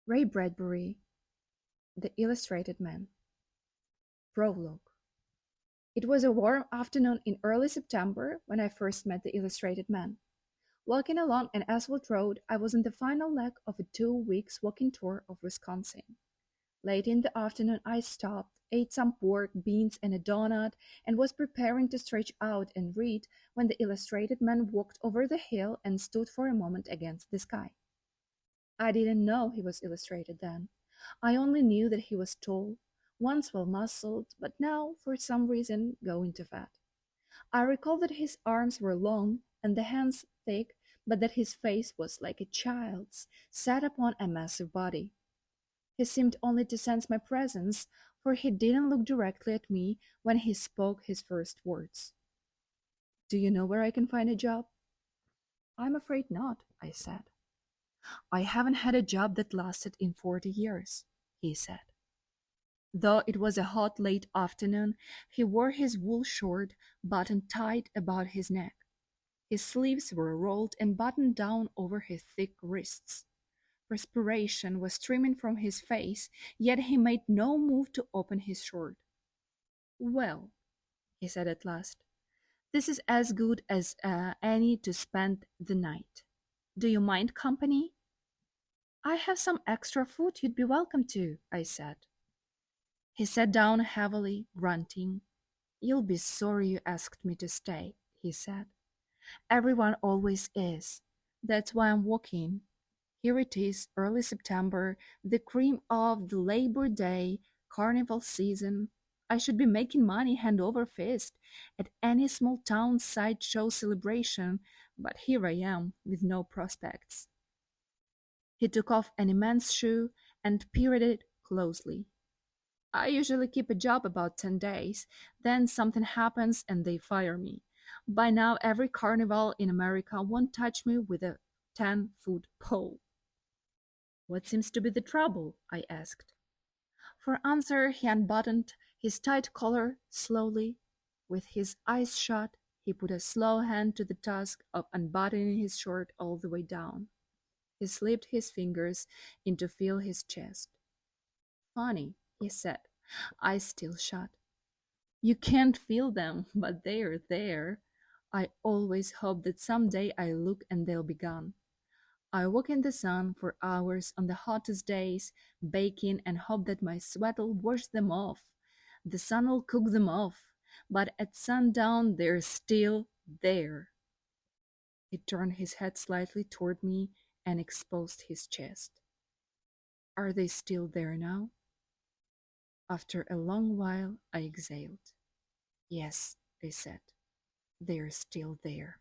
Ray Bradbury, The Illustrated Man. Prologue. It was a warm afternoon in early September when I first met the Illustrated Man. Walking along an asphalt road, I was on the final leg of a 2 weeks walking tour of Wisconsin. Late in the afternoon, I stopped, ate some pork, beans, and a donut, and was preparing to stretch out and read when the Illustrated Man walked over the hill and stood for a moment against the sky. I didn't know he was illustrated then. I only knew that he was tall, once well muscled, but now, for some reason, going to fat. I recall that his arms were long and the hands thick, but that his face was like a child's, set upon a massive body. He seemed only to sense my presence, for he didn't look directly at me when he spoke his first words. Do you know where I can find a job? I'm afraid not, I said. I haven't had a job that lasted in 40 years, he said. Though it was a hot late afternoon, he wore his wool short buttoned tight about his neck. His sleeves were rolled and buttoned down over his thick wrists. Perspiration was streaming from his face, yet he made no move to open his shirt. Well, he said at last, this is as good as any to spend the night. Do you mind company? I have some extra food you'd be welcome to, I said. He sat down heavily, grunting. You'll be sorry you asked me to stay, he said. Everyone always is. That's why I'm walking. Here it is, early September, the cream of the Labor Day carnival season. I should be making money hand over fist at any small town sideshow celebration, but here I am with no prospects. He took off an immense shoe and peered at it closely. I usually keep a job about 10 days, then something happens and they fire me. By now, every carnival in America won't touch me with a 10-foot pole. What seems to be the trouble? I asked. For answer, he unbuttoned his tight collar slowly. With his eyes shut, he put a slow hand to the task of unbuttoning his shirt all the way down. He slipped his fingers in to feel his chest. Funny, he said, eyes still shut. You can't feel them, but they're there. I always hope that someday I look and they'll be gone. I walk in the sun for hours on the hottest days, baking and hope that my sweat'll wash them off. The sun will cook them off, but at sundown they're still there. He turned his head slightly toward me and exposed his chest. Are they still there now? After a long while, I exhaled. Yes, I said, they're still there.